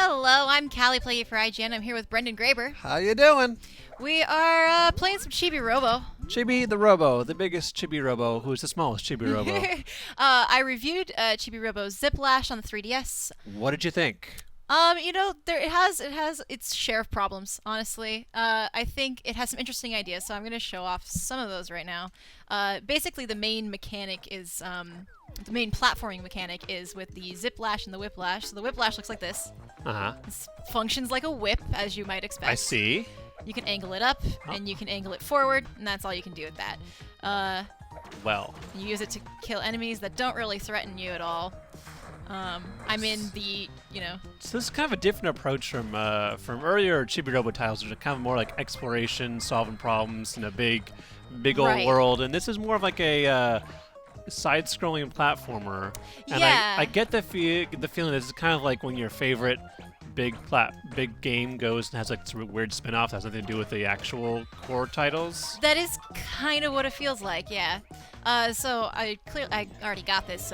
Hello, I'm Callie Plaguey for IGN. I'm here with Brendan Graber. How you doing? We are playing some Chibi-Robo. Chibi the Robo, the biggest Chibi-Robo, who's the smallest Chibi-Robo. I reviewed Chibi-Robo's Zip Lash on the 3DS. What did you think? It has its share of problems, honestly. I think it has some interesting ideas, so I'm going to show off some of those right now. Basically, the main mechanic is, the main platforming mechanic is with the Zip Lash and the Whip Lash. So the Whip Lash looks like this. Uh-huh. This functions like a whip, as you might expect. I see. You can angle it up, and you can angle it forward, and that's all you can do with that. Well. You use it to kill enemies that don't really threaten you at all. I'm in the, So this is kind of a different approach from earlier Chibi-Robo titles, which are kind of more like exploration, solving problems in a big old world, and this is more of like a side-scrolling platformer. And yeah. I get the feeling this is kind of like when your favorite big game goes and has like some weird spin-off that has nothing to do with the actual core titles. That is kind of what it feels like, yeah. So I already got this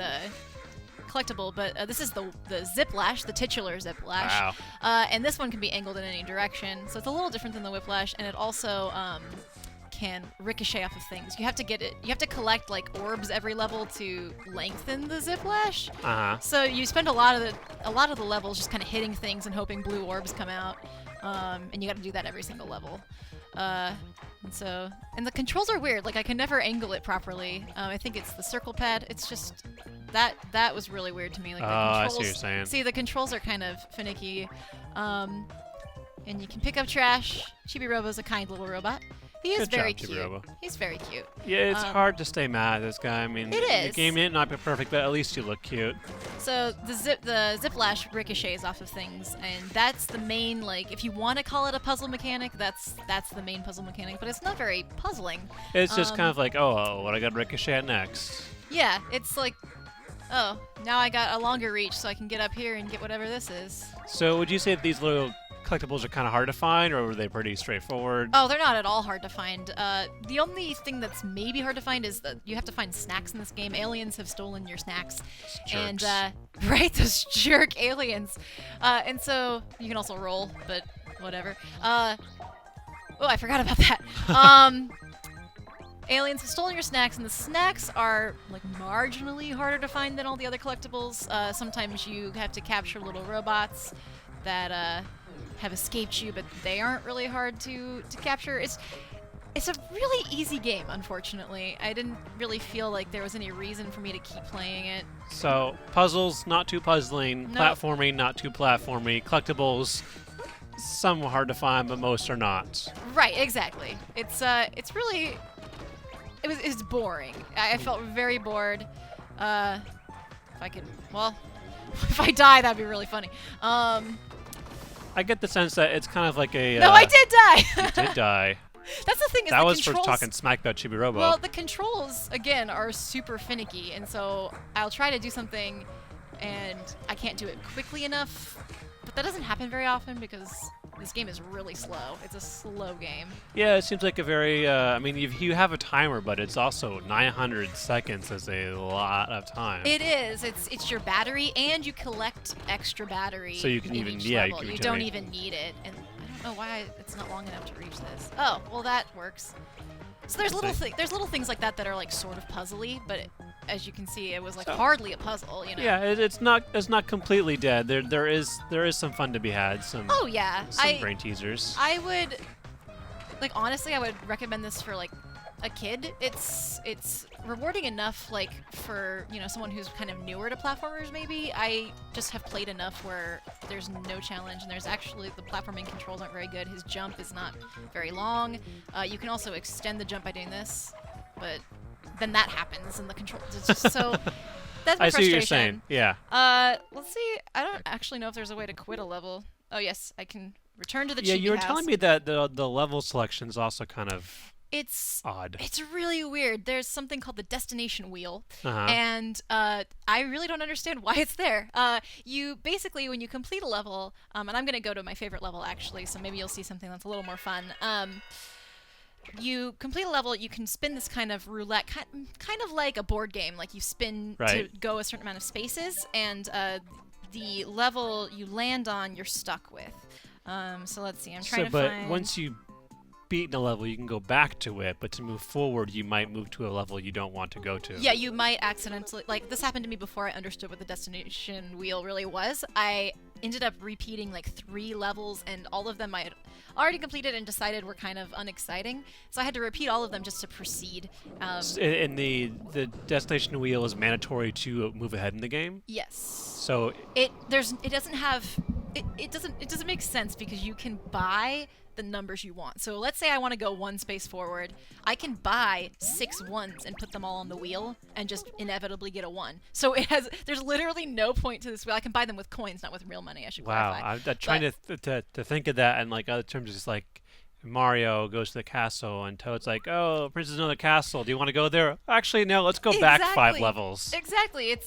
collectible, but this is the Zip Lash, the titular Zip Lash. Wow. And this one can be angled in any direction, so it's a little different than the Whiplash, and it also can ricochet off of things. You have to collect like orbs every level to lengthen the Zip Lash. Uh-huh. So you spend a lot of the levels just kind of hitting things and hoping blue orbs come out, and you got to do that every single level. And the controls are weird. Like I can never angle it properly. I think it's the circle pad. It's just that was really weird to me. Like the controls, I see what you're saying. See, the controls are kind of finicky. And you can pick up trash. Chibi-Robo's a kind little robot. He is very cute. Chibi-Robo. He's very cute. Yeah, it's hard to stay mad at this guy. I mean, it is. The game may not be perfect, but at least you look cute. So the Zip Lash ricochets off of things, and that's the main, like, if you want to call it a puzzle mechanic, that's the main puzzle mechanic, but it's not very puzzling. It's just kind of like, oh, what I got to ricochet at next. Yeah, it's like, oh, now I got a longer reach, so I can get up here and get whatever this is. So would you say that these little collectibles are kind of hard to find, or were they pretty straightforward? Oh, they're not at all hard to find. The only thing that's maybe hard to find is that you have to find snacks in this game. Aliens have stolen your snacks. Jerks. And, right, those jerk aliens. And so you can also roll, but whatever. Oh, I forgot about that. Aliens have stolen your snacks, and the snacks are, like, marginally harder to find than all the other collectibles. Sometimes you have to capture little robots that, have escaped you, but they aren't really hard to capture. It's a really easy game, unfortunately. I didn't really feel like there was any reason for me to keep playing it. So, puzzles, not too puzzling. Nope. Platforming, not too platformy. Collectibles, some are hard to find, but most are not. Right, exactly. It's really... It's boring. I felt very bored. If I could... Well, if I die, that'd be really funny. I get the sense that it's kind of like a... No, I did die! You did die. That's the thing is that the was controls... for talking smack about Chibi-Robo. Well, the controls, again, are super finicky, and so I'll try to do something, and I can't do it quickly enough, but that doesn't happen very often because this game is really slow. It's a slow game. Yeah, it seems like a very... I mean, you have a timer, but it's also 900 seconds is a lot of time. It is. It's your battery, and you collect extra battery. So you can in even... each Yeah, level. you You don't even need it, and I don't know why it's not long enough to reach this. Oh, well that works. So there's little things like that that are like sort of puzzly, but as you can see, it was like hardly a puzzle, you know. Yeah, it's not completely dead. There is some fun to be had. Some brain teasers. I would, like, honestly, I would recommend this for like a kid. It's rewarding enough, like, for, you know, someone who's kind of newer to platformers. Maybe I just have played enough where there's no challenge, and there's actually the platforming controls aren't very good. His jump is not very long. You can also extend the jump by doing this, but then that happens, and the control it's just so. That's my I see what you're frustration. saying. Yeah. Let's see. I don't actually know if there's a way to quit a level. Oh yes, I can return to the Chibi Yeah, you were house. telling me that the level selection is also kind of It's odd. It's really weird. There's something called the destination wheel, Uh-huh. and I really don't understand why it's there. You basically, when you complete a level, and I'm gonna go to my favorite level actually, so maybe you'll see something that's a little more fun. You complete a level, you can spin this kind of roulette, kind of like a board game. Like you spin to go a certain amount of spaces, and the level you land on, you're stuck with. So let's see. I'm trying to but find. once you beat a level, you can go back to it, but to move forward, you might move to a level you don't want to go to. Yeah, you might accidentally, like, this happened to me before I understood what the destination wheel really was. I ended up repeating like 3 levels, and all of them I had already completed and decided were kind of unexciting. So I had to repeat all of them just to proceed. And the destination wheel is mandatory to move ahead in the game. Yes. So it doesn't make sense because you can buy the numbers you want. So let's say I want to go 1 space forward. I can buy 6 ones and put them all on the wheel and just inevitably get a 1. So there's literally no point to this wheel. I can buy them with coins, not with real money, I should clarify. I'm trying to think of that in like other terms. It's like Mario goes to the castle and Toad's like, oh, Princess is another castle. Do you want to go there? Actually, no, let's go back 5 levels. Exactly. It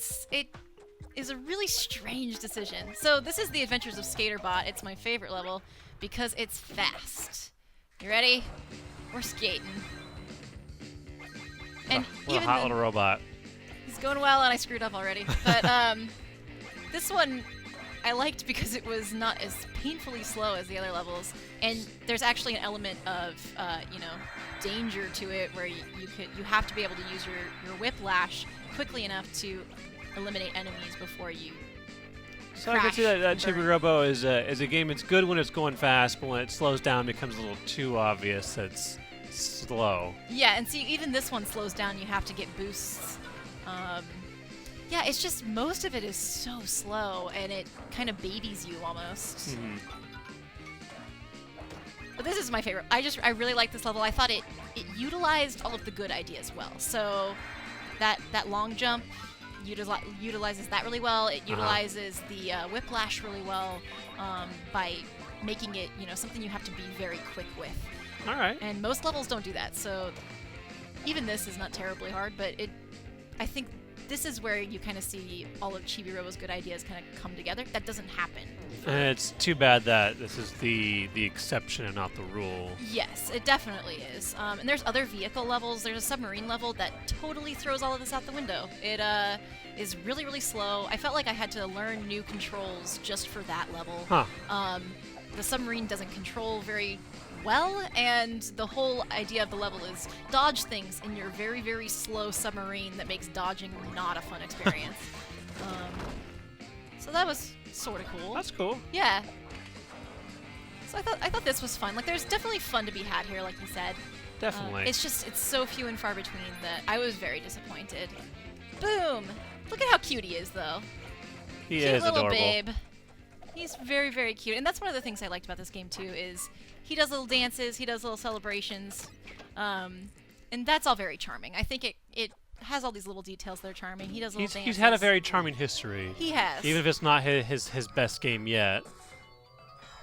is a really strange decision. So this is the Adventures of Skaterbot. It's my favorite level because it's fast. You ready? We're skating. And what a hot little robot. He's going well, and I screwed up already. But this one I liked because it was not as painfully slow as the other levels, and there's actually an element of danger to it where you have to be able to use your whiplash quickly enough to eliminate enemies before you. So I can see that Chibi-Robo is a game. It's good when it's going fast, but when it slows down, it becomes a little too obvious that it's slow. Yeah, and see, even this one slows down. You have to get boosts. Yeah, it's just most of it is so slow, and it kind of babies you almost. Mm-hmm. But this is my favorite. I really like this level. I thought it utilized all of the good ideas well. So that long jump utilizes that really well. It utilizes the whiplash really well by making it something you have to be very quick with. All right. And most levels don't do that. So even this is not terribly hard, but I think this is where you kind of see all of Chibi-Robo's good ideas kind of come together. That doesn't happen. And it's too bad that this is the exception and not the rule. Yes, it definitely is. And there's other vehicle levels. There's a submarine level that totally throws all of this out the window. It is really, really slow. I felt like I had to learn new controls just for that level. Huh. The submarine doesn't control very well, and the whole idea of the level is dodge things in your very, very slow submarine that makes dodging not a fun experience. So that was sort of cool. That's cool. Yeah. So I thought this was fun. Like, there's definitely fun to be had here, like you said. Definitely. It's so few and far between that I was very disappointed. Boom! Look at how cute he is, though. He Cute is little adorable. babe. He's very, very cute. And that's one of the things I liked about this game, too, is he does little dances, he does little celebrations, and that's all very charming. I think it has all these little details that are charming. He does little dances. He's had a very charming history. He has. Even if it's not his best game yet.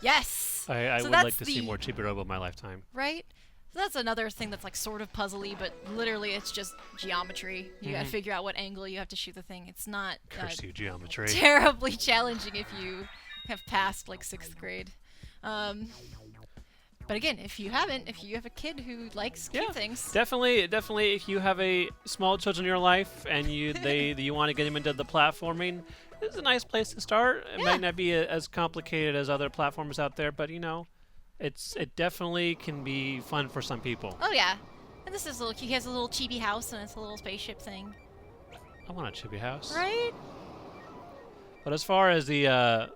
Yes! I So would that's like to see more Chibi-Robo in my lifetime. Right? So that's another thing that's like sort of puzzly, but literally it's just geometry. You gotta figure out what angle you have to shoot the thing. It's not Curse you, geometry. terribly challenging if you have passed like 6th grade. But again, if you have a kid who likes cute things. Definitely, if you have a small children in your life and you want to get them into the platforming, this is a nice place to start. It might not be as complicated as other platformers out there, but it definitely can be fun for some people. Oh yeah. And this is he has a little chibi house and it's a little spaceship thing. I want a chibi house. Right? But as far as the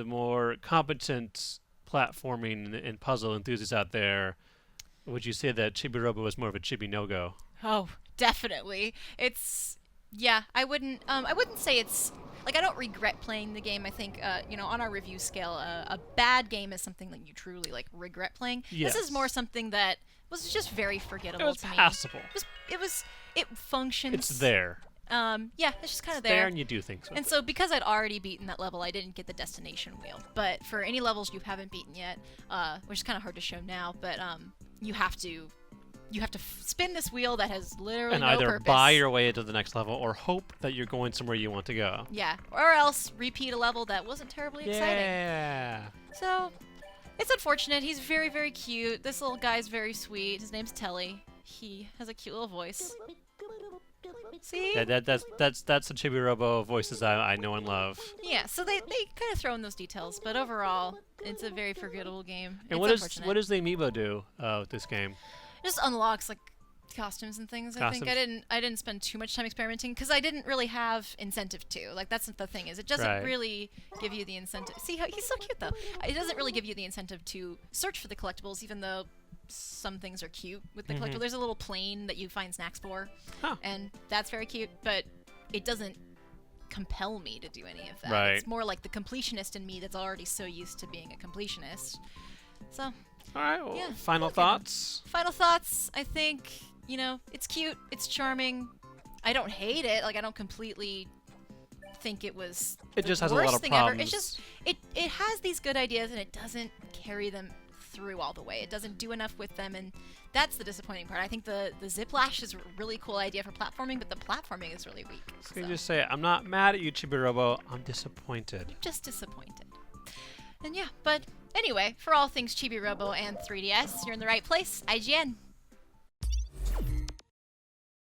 more competent platforming and puzzle enthusiasts out there, would you say that Chibi-Robo is more of a chibi no-go? Oh, definitely. I wouldn't say it's like I don't regret playing the game. I think on our review scale, a bad game is something that you truly like regret playing. Yes. This is more something that was just very forgettable It was to me. passable. It functions. It's there. Yeah, it's just kind of It's there and you do things with And so because I'd already beaten that level, I didn't get the destination wheel. But for any levels you haven't beaten yet, which is kind of hard to show now, but you have to spin this wheel that has literally and no either purpose. buy your way into the next level or hope that you're going somewhere you want to go. Yeah, or else repeat a level that wasn't terribly exciting. Yeah. So it's unfortunate. He's very, very cute. This little guy's very sweet. His name's Telly. He has a cute little voice. See? Yeah, that's the Chibi-Robo voices I know and love. Yeah, so they kind of throw in those details, but overall, it's a very forgettable game. And It's what does the amiibo do with this game? It just unlocks like costumes and things. I think I didn't spend too much time experimenting because I didn't really have incentive to. Like that's the thing is it doesn't really give you the incentive. See how he's so cute though. It doesn't really give you the incentive to search for the collectibles, even though some things are cute with the collectible. There's a little plane that you find snacks for, and that's very cute. But it doesn't compel me to do any of that. Right. It's more like the completionist in me that's already so used to being a completionist. So. All right. Well, yeah, final thoughts. Final thoughts. I think it's cute. It's charming. I don't hate it. Like I don't completely think it was. It just has a lot of thing problems. Ever. It's just it has these good ideas and it doesn't carry them through all the way. It doesn't do enough with them, and that's the disappointing part. I think the zip lash is a really cool idea for platforming, but the platforming is really weak. So you just say, I'm not mad at you, Chibi-Robo. I'm disappointed. Just disappointed. And yeah, but anyway, for all things Chibi-Robo and 3DS, you're in the right place. IGN.